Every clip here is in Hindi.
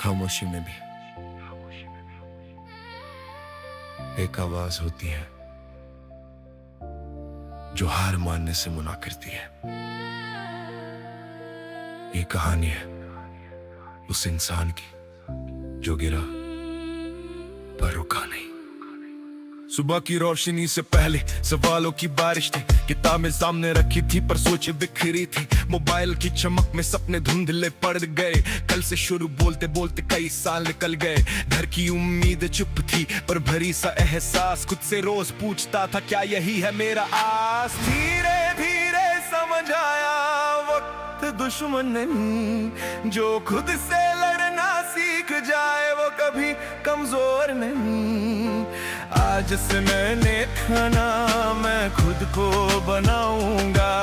खामोशी में भी एक आवाज होती है जो हार मानने से मना करती है। ये कहानी है उस इंसान की जो गिरा पर रुका नहीं। सुबह की रोशनी से पहले सवालों की बारिश थी, किताबें सामने रखी थी पर सोचे बिखरी थी। मोबाइल की चमक में सपने धुंधले पड़ गए, कल से शुरू बोलते बोलते कई साल निकल गए। घर की उम्मीद चुप थी पर भरी सा एहसास खुद से रोज पूछता था क्या यही है मेरा आस। धीरे धीरे समझ आया वक्त दुश्मन नहीं, जो खुद से लड़ना सीख जाए वो कभी कमजोर नहीं। आज से मैंने ठाना मैं खुद को बनाऊंगा,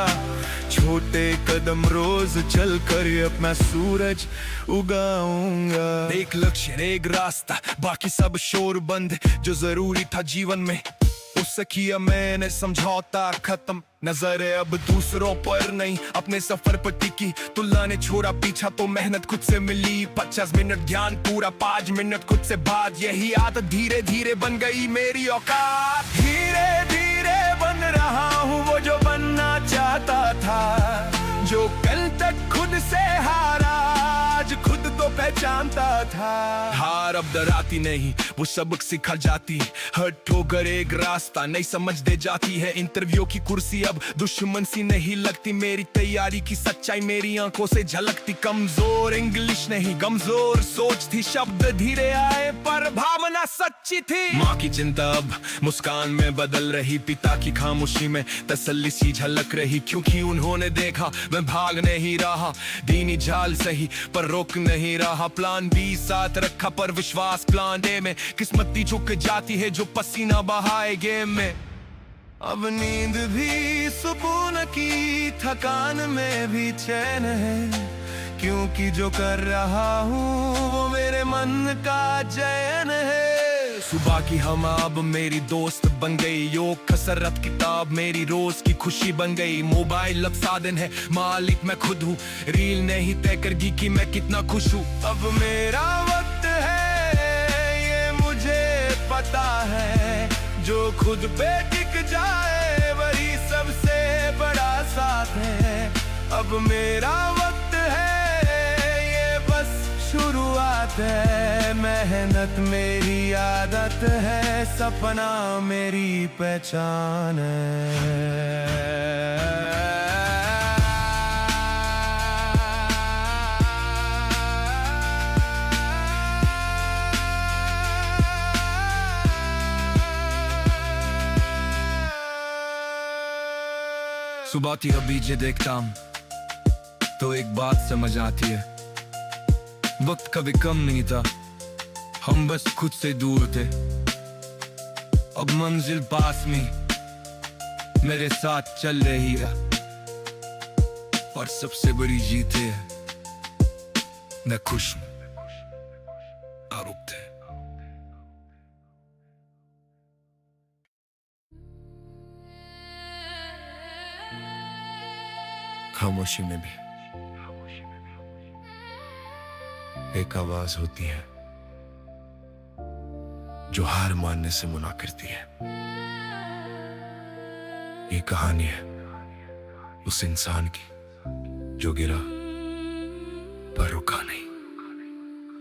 छोटे कदम रोज चल कर अब मैं सूरज उगाऊंगा। एक लक्ष्य एक रास्ता बाकी सब शोर बंद, जो जरूरी था जीवन में उससे किया मैंने समझौता खत्म। नजर अब दूसरों पर नहीं अपने सफर पर टिकी, तुलना ने छोड़ा पीछा तो मेहनत खुद से मिली। 50 मिनट ध्यान पूरा 5 मिनट खुद से बात, यही आदत धीरे धीरे बन गई मेरी औकात। धीरे धीरे बन रहा हूँ वो जो बनना चाहता था, जो कल तक खुद से हारा आज खुद तो पहचानता था। हार अब डराती नहीं वो सबक सिखा जाती, हर ठोकर एक रास्ता नहीं समझ दे जाती है। इंटरव्यू की कुर्सी अब दुश्मन सी नहीं लगती, मेरी तैयारी की सच्चाई मेरी आंखों से झलकती। कमजोर इंग्लिश नहीं कमजोर सोच थी, शब्द धीरे आए पर भावना सच्ची थी। माँ की चिंता अब मुस्कान में बदल रही, पिता की खामोशी में तसल्ली सी झलक रही। क्योंकि उन्होंने देखा मैं भाग नहीं रहा, दीनी झाल सही पर रोक नहीं रहा। प्लान बी साथ रखा पर विश्वास प्लान ए में, किस्मती झुक जाती है जो पसीना बहाए गेम में। अब नींद भी सुकून की, थकान में भी चैन है, क्योंकि जो कर रहा हूँ वो मेरे मन का चयन है। सुबह की हम अब मेरी दोस्त बन गई, योग कसरत किताब मेरी रोज की खुशी बन गई। मोबाइल अब साधन है मालिक मैं खुद हूँ, रील नहीं तय करगी कि मैं कितना खुश हूँ। अब मेरा वक्त है ये मुझे पता है, जो खुद पे टिक जाए वही सबसे बड़ा साथ है। अब मेरा वक्त है ये बस शुरुआत है, मेहनत मेरी आदत है, सपना मेरी पहचान है। सुबह थी अभी जे देखता हूं तो एक बात समझ आती है, वक्त कभी कम नहीं था, हम बस खुद से दूर थे। अब मंजिल पास में मेरे साथ चल रही है, और सबसे बड़ी जीत है मैं खुश हूं। आरुक्त है। खामोशी में भी एक आवाज होती है जो हार मानने से मना करती है। ये कहानी है उस इंसान की जो गिरा पर रुका नहीं।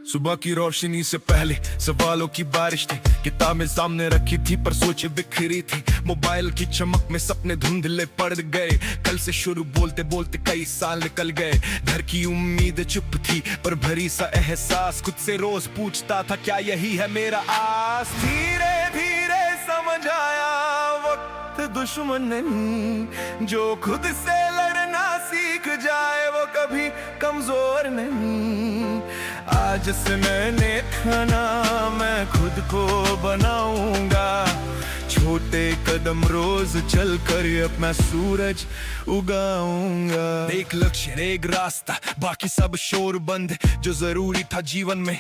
सुबह की रोशनी से पहले सवालों की बारिश थी, किताबें सामने रखी थी पर सोचे बिखरी थी। मोबाइल की चमक में सपने धुंधले पड़ गए, कल से शुरू बोलते बोलते कई साल निकल गए। घर की उम्मीद चुप थी पर भरी सा एहसास खुद से रोज पूछता था क्या यही है मेरा आस। धीरे धीरे समझ आया वक्त दुश्मन नहीं, जो खुद से लड़ना सीख जाए वो कभी कमजोर नहीं। आज से मैंने ठाना मैं खुद को बनाऊंगा, छोटे कदम रोज चल कर अब मैं सूरज उगाऊंगा। एक लक्ष्य एक रास्ता बाकी सब शोर बंद, जो जरूरी था जीवन में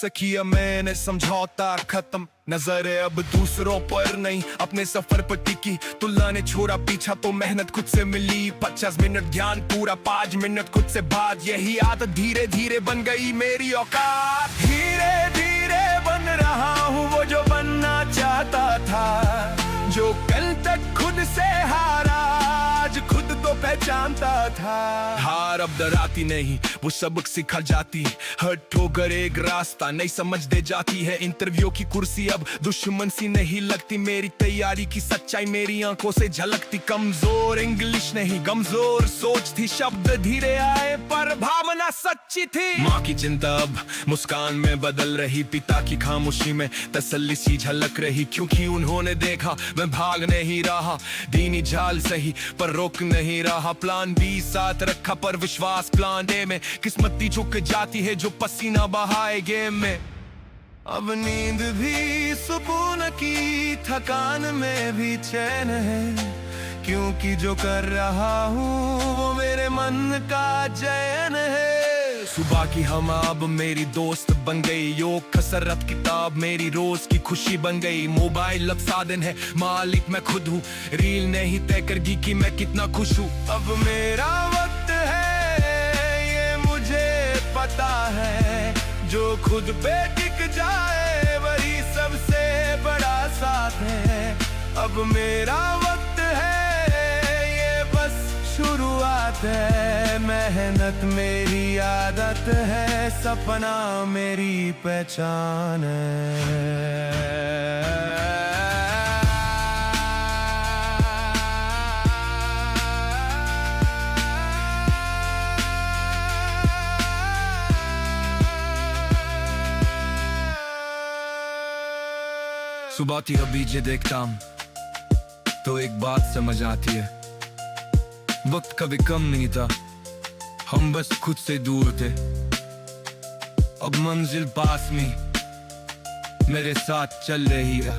उससे किया मैंने समझौता खत्म, नजर अब दूसरों पर नहीं अपने सफर पर टिकी। तुलना ने छोड़ा पीछा तो मेहनत खुद से मिली। 50 मिनट ध्यान पूरा 5 मिनट खुद से बात, यही आदत धीरे धीरे बन गई मेरी औकात। धीरे धीरे बन रहा हूँ वो जो बनना चाहता था, जो कल तक खुद से हारा आज खुद तो पहचानता था। हार अब डराती नहीं, वो सबक सिखा जाती। हर ठोकर एक रास्ता नहीं समझ दे जाती है। इंटरव्यू की कुर्सी अब दुश्मन सी नहीं लगती, मेरी तैयारी की सच्चाई मेरी आंखों से झलकती। कमजोर इंग्लिश नहीं कमजोर सोच थी, शब्द धीरे आए पर भावना सच्ची थी। माँ की चिंता अब मुस्कान में बदल रही, पिता की खामोशी में तसल्ली सी झलक रही। क्योंकि उन्होंने देखा मैं भाग नहीं रहा, दीनी झाल सही पर रोक नहीं रहा। प्लान बी साथ रखा पर विश्वास प्लान ए में, किस्मती झुक जाती है जो पसीना बहाए गेम में। अब नींद भी सुकून की, थकान में भी चैन है, क्योंकि जो कर रहा हूँ वो मेरे मन का चयन है। सुबह की हम अब मेरी दोस्त बन गई, योग कसरत किताब मेरी रोज की खुशी बन गई। मोबाइल अब साधन है, मालिक मैं खुद हूँ, रील नहीं तय करगी कि मैं कितना खुश हूँ। अब मेरा वक्त है ये मुझे पता है, जो खुद पे टिक जाए वही सबसे बड़ा साथ है। अब मेरा वक्त है ये बस शुरुआत है, मेहनत मेरी आदत है, सपना मेरी पहचान है। सुबह थी अभी जे देखता हूं तो एक बात समझ आती है, वक्त कभी कम नहीं था, हम बस खुद से दूर थे। अब मंजिल पास में मेरे साथ चल रही है,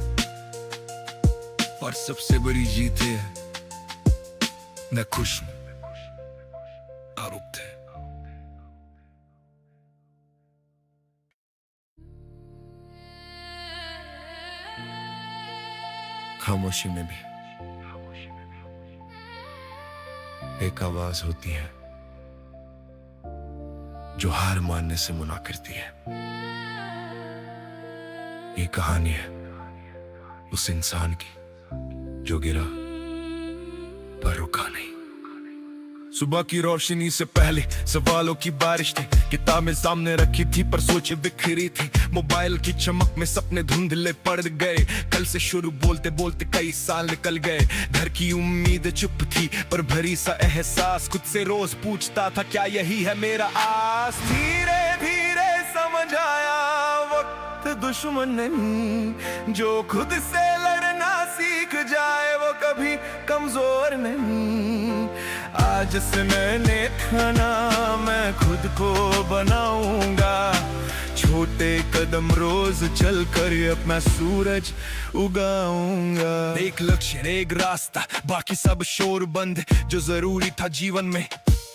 और सबसे बड़ी जीत है मैं खुश हूं। आरुक्त है खामोशी में भी एक आवाज होती है जो हार मानने से मना करती है। ये कहानी है उस इंसान की जो गिरा पर रुका नहीं। सुबह की रोशनी से पहले सवालों की बारिश थी, किताबें सामने रखी थी पर सोचें बिखरी थी। मोबाइल की चमक में सपने धुंधले पड़ गए, कल से शुरू बोलते बोलते कई साल निकल गए। घर की उम्मीद चुप थी पर भरी सा एहसास, खुद से रोज पूछता था क्या यही है मेरा आस। धीरे धीरे समझ आया वक्त दुश्मन नहीं, जो खुद से लड़ना सीख जाए वो कभी कमजोर नहीं। आज से मैंने ठाना मैं खुद को बनाऊंगा, छोटे कदम रोज चल कर अपना सूरज उगाऊंगा। एक लक्ष्य एक रास्ता बाकी सब शोर बंद, जो जरूरी था जीवन में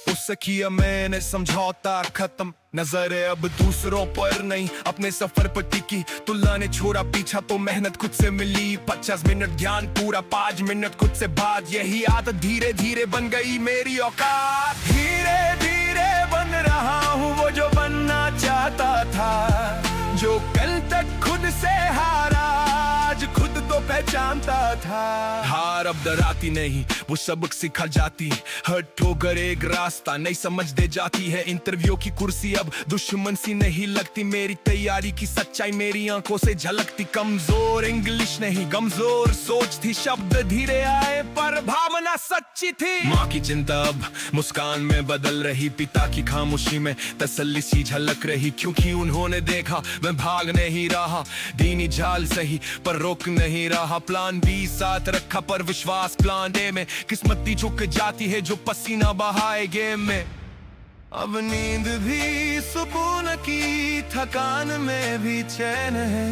उससे किया मैंने समझौता खत्म। नजर अब दूसरों पर नहीं अपने सफर पर टिकी, तुलना ने छोड़ा पीछा तो मेहनत खुद से मिली। 50 मिनट ध्यान पूरा 5 मिनट खुद से बात, यही आदत धीरे धीरे बन गई मेरी औकात। धीरे धीरे बन रहा हूँ वो जो बनना चाहता था, जो कल तक खुद से हारा आज खुद तो पहचानता था। हार अब डराती नहीं, वो सबक सिखा जाती। हर ठोकर एक रास्ता नहीं समझ दे जाती है। इंटरव्यू की कुर्सी अब दुश्मन सी नहीं लगती, मेरी तैयारी की सच्चाई मेरी आंखों से झलकती। कमजोर इंग्लिश नहीं कमजोर सोच थी, शब्द धीरे आए पर भावना सच्ची थी। माँ की चिंता अब मुस्कान में बदल रही, पिता की खामोशी में तसल्ली सी झलक रही। क्योंकि उन्होंने देखा मैं भाग नहीं रहा, दीनी झाल सही पर रोक नहीं रहा। प्लान बी साथ रखा पर विश्वास प्लान ए में, किस्मती झुक जाती है जो पसीना बहाए गेम में। अब नींद भी सुकून की, थकान में भी चैन है,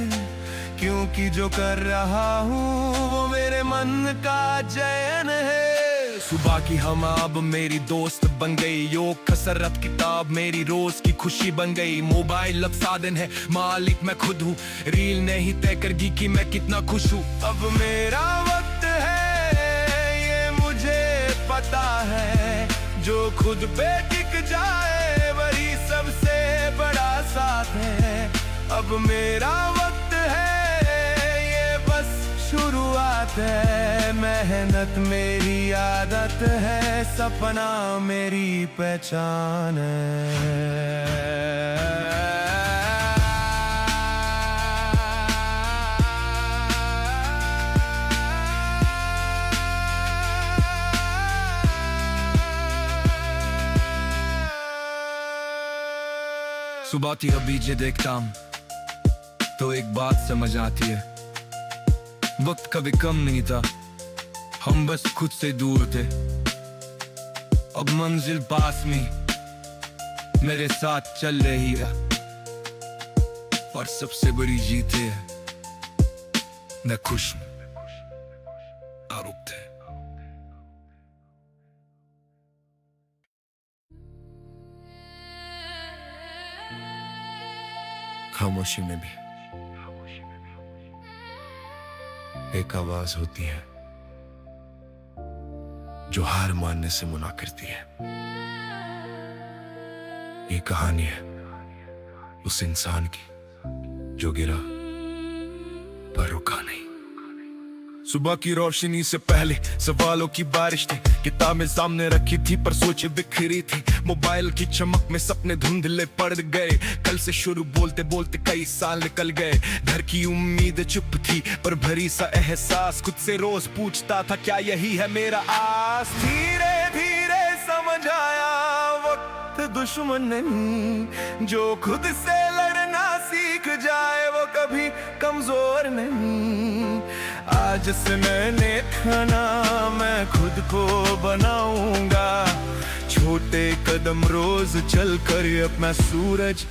क्योंकि जो कर रहा हूँ वो मेरे मन का चयन है। सुबह की हम अब मेरी दोस्त बन गई, योग कसरत किताब मेरी रोज की खुशी बन गई। मोबाइल अब साधन है, मालिक मैं खुद हूँ, रील नहीं तय करगी कि मैं कितना खुश हूँ। अब मेरा वक्त है ये मुझे पता है, जो खुद पे टिक जाए वही सबसे बड़ा साथ है। अब मेरा वक्त है ये बस शुरुआत है, मेहनत मेरी आदत है, सपना मेरी पहचान है। सुबह थी अभी जे देखता हूं तो एक बात समझ आती है, वक्त कभी कम नहीं था, हम बस खुद से दूर थे। अब मंजिल पास में मेरे साथ चल रही है, और सबसे बड़ी जीत है मैं खुश हूं। आरुक्त है। खामोशी में भी एक आवाज होती है जो हार मानने से मना करती है। ये कहानी है उस इंसान की जो गिरा पर रुका नहीं। सुबह की रोशनी से पहले सवालों की बारिश थी, किताबें सामने रखी थी पर सोचे बिखरी थी। मोबाइल की चमक में सपने धुंधले पड़ गए, कल से शुरू बोलते बोलते कई साल निकल गए। घर की उम्मीद चुप थी पर भरी सा एहसास, खुद से रोज पूछता था क्या यही है मेरा आस। धीरे धीरे समझ आया वक्त दुश्मन नहीं, जो खुद से लड़ना सीख जाए वो कभी कमजोर नहीं। आज से मैंने ठाना मैं खुद को बनाऊंगा, छोटे कदम रोज चल कर अब मैं सूरज